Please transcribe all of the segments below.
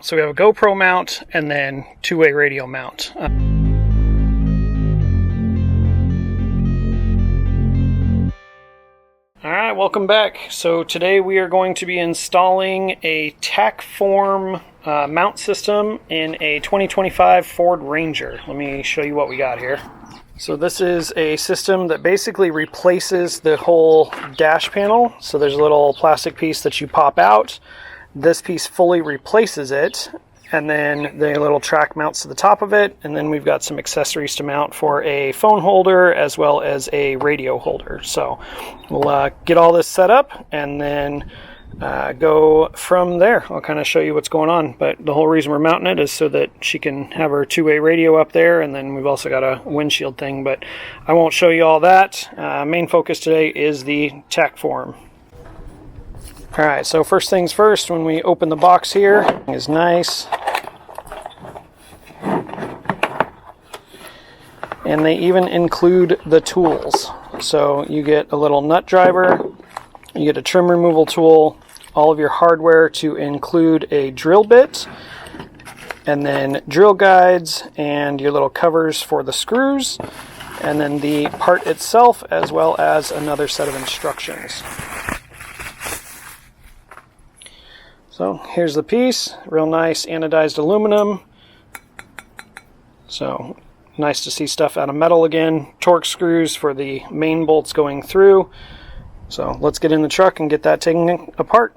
So we have a GoPro mount and then two-way radio mount. Alright, welcome back. So today we are going to be installing a Tackform mount system in a 2025 Ford Ranger. Let me show you what we got here. So this is a system that basically replaces the whole dash panel. So there's a little plastic piece that you pop out. This piece fully replaces it, and then the little track mounts to the top of it, and then we've got some accessories to mount for a phone holder as well as a radio holder. So we'll get all this set up and then go from there. I'll kind of show you what's going on, but the whole reason we're mounting it is so that she can have her two-way radio up there, and then we've also got a windshield thing, but I won't show you all that. Main focus today is the Tackform. Alright, so first things first, when we open the box here, is nice. And they even include the tools. So you get a little nut driver, you get a trim removal tool, all of your hardware to include a drill bit, and then drill guides and your little covers for the screws, and then the part itself as well as another set of instructions. So here's the piece, real nice anodized aluminum. So nice to see stuff out of metal again. Torque screws for the main bolts going through. So let's get in the truck and get that taken apart.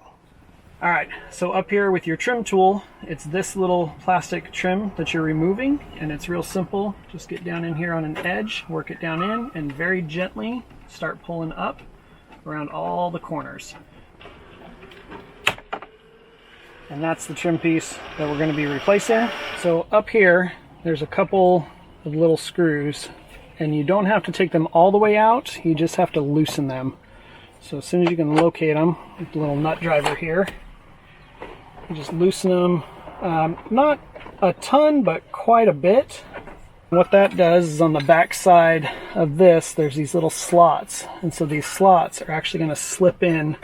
Alright, so up here with your trim tool, it's this little plastic trim that you're removing, and it's real simple. Just get down in here on an edge, work it down in, and very gently start pulling up around all the corners. And that's the trim piece that we're going to be replacing. So up here, there's a couple of little screws, and you don't have to take them all the way out, you just have to loosen them. So as soon as you can locate them, with the little nut driver here, you just loosen them, not a ton, but quite a bit. And what that does is on the back side of this, there's these little slots, and so these slots are actually going to slip in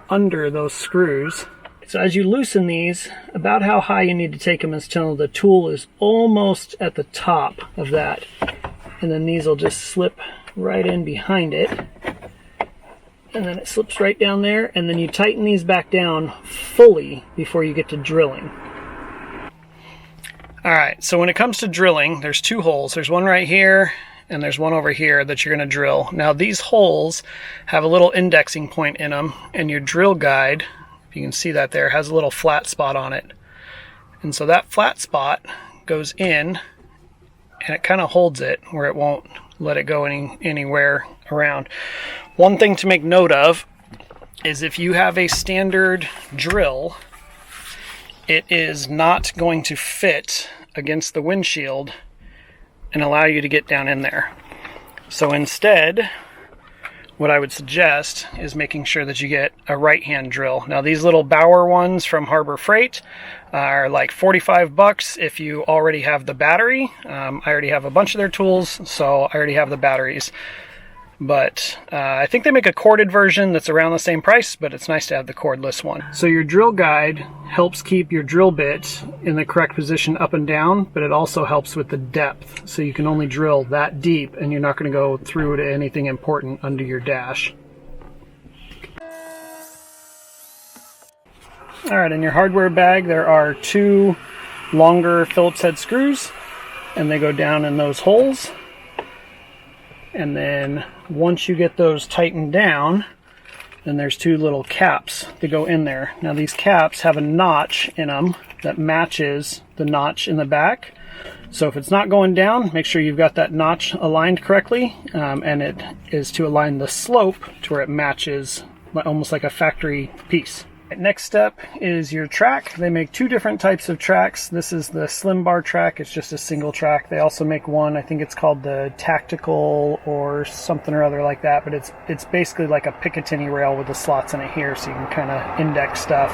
under those screws. So as you loosen these, about how high you need to take them is till the tool is almost at the top of that. And then these will just slip right in behind it. And then it slips right down there, and then you tighten these back down fully before you get to drilling. Alright, so when it comes to drilling, there's two holes. There's one right here, and there's one over here that you're going to drill. Now these holes have a little indexing point in them, and your drill guide, if you can see that there, has a little flat spot on it. And so that flat spot goes in, and it kind of holds it where it won't let it go anywhere around. One thing to make note of is if you have a standard drill, it is not going to fit against the windshield and allow you to get down in there. So instead, what I would suggest is making sure that you get a right-hand drill. Now these little Bauer ones from Harbor Freight are like $45 if you already have the battery. I already have a bunch of their tools, so I already have the batteries. But I think they make a corded version that's around the same price, but it's nice to have the cordless one. So your drill guide helps keep your drill bit in the correct position up and down, but it also helps with the depth. So you can only drill that deep, and you're not going to go through to anything important under your dash. Alright, in your hardware bag there are two longer Phillips head screws, and they go down in those holes. And then once you get those tightened down, then there's two little caps that go in there. Now these caps have a notch in them that matches the notch in the back. So if it's not going down, make sure you've got that notch aligned correctly, and it is to align the slope to where it matches almost like a factory piece. Next step is your track. They make two different types of tracks. This is the slim bar track. It's just a single track. They also make one, I think it's called the tactical or something or other like that, but it's basically like a Picatinny rail with the slots in it here, so you can kind of index stuff.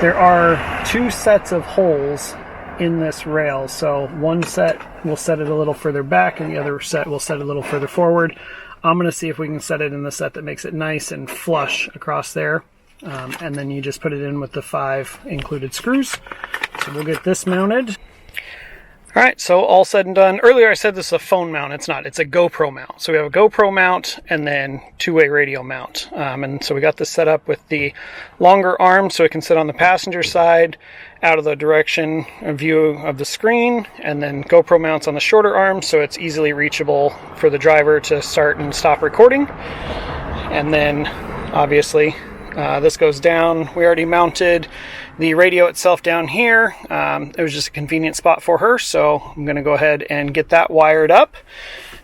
There are two sets of holes in this rail, so one set will set it a little further back and the other set will set it a little further forward. I'm going to see if we can set it in the set that makes it nice and flush across there. And then you just put it in with the 5 included screws, So we'll get this mounted. All right, so all said and done. Earlier I said this is a phone mount. It's not. It's a GoPro mount. So we have a GoPro mount and then two-way radio mount. And so we got this set up with the longer arm so it can sit on the passenger side out of the direction of view of the screen, and then GoPro mounts on the shorter arm so it's easily reachable for the driver to start and stop recording. And then obviously this goes down. We already mounted the radio itself down here. It was just a convenient spot for her, so I'm going to go ahead and get that wired up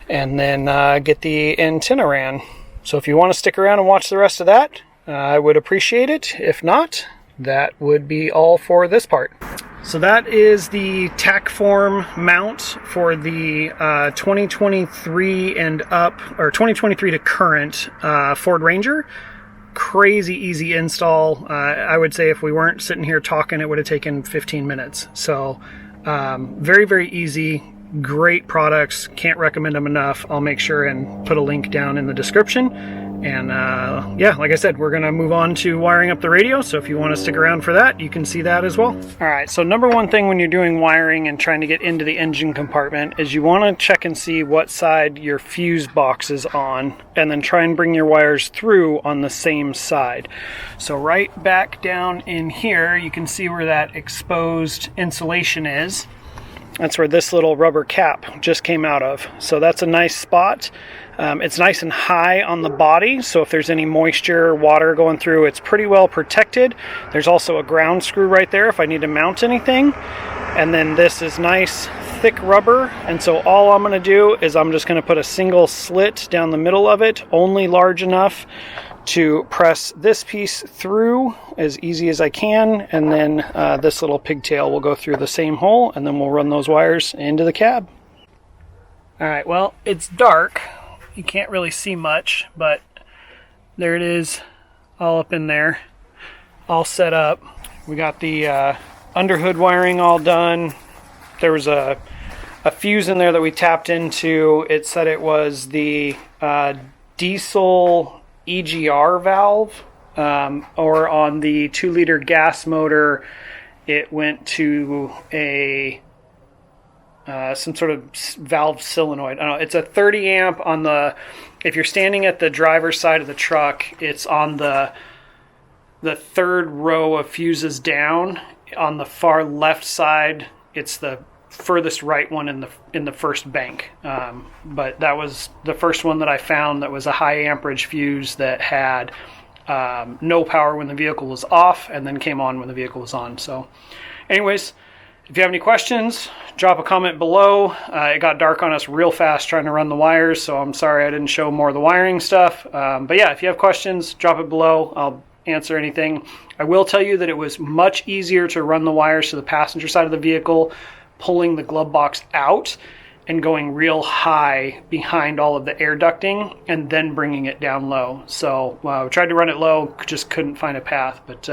and then get the antenna ran. So if you want to stick around and watch the rest of that, I would appreciate it. If not, that would be all for this part. So that is the Tackform mount for the 2023 and up, or 2023 to current Ford Ranger. Crazy easy install. I would say if we weren't sitting here talking, it would have taken 15 minutes. So very, very easy. Great products. Can't recommend them enough. I'll make sure and put a link down in the description. And yeah, like I said, we're going to move on to wiring up the radio. So if you want to stick around for that, you can see that as well. All right, so number one thing when you're doing wiring and trying to get into the engine compartment is you want to check and see what side your fuse box is on, and then try and bring your wires through on the same side. So right back down in here, you can see where that exposed insulation is. That's where this little rubber cap just came out of. So that's a nice spot. It's nice and high on the body, so if there's any moisture or water going through, it's pretty well protected. There's also a ground screw right there if I need to mount anything. And then this is nice thick rubber, and so all I'm going to do is I'm just going to put a single slit down the middle of it, only large enough to press this piece through as easy as I can, and then this little pigtail will go through the same hole, and then we'll run those wires into the cab. Alright, well, it's dark. You can't really see much, but there it is, all up in there, all set up. We got the underhood wiring all done. There was a fuse in there that we tapped into. It said it was the diesel EGR valve, or on the 2-liter gas motor, it went to a some sort of valve solenoid. I don't know. It's a 30 amp on the, if you're standing at the driver's side of the truck, it's on the third row of fuses down. On the far left side, it's the furthest right one in the first bank. But that was the first one that I found that was a high amperage fuse that had no power when the vehicle was off and then came on when the vehicle was on. So anyways, if you have any questions, drop a comment below. It got dark on us real fast trying to run the wires, so I'm sorry I didn't show more of the wiring stuff. But yeah, if you have questions, drop it below. I'll answer anything. I will tell you that it was much easier to run the wires to the passenger side of the vehicle, pulling the glove box out and going real high behind all of the air ducting and then bringing it down low. So we tried to run it low, just couldn't find a path. But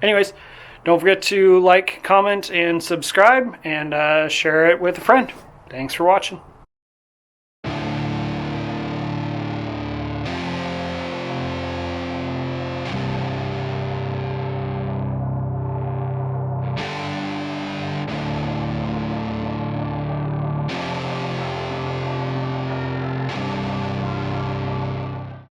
anyways, don't forget to like, comment, and subscribe, and share it with a friend. Thanks for watching.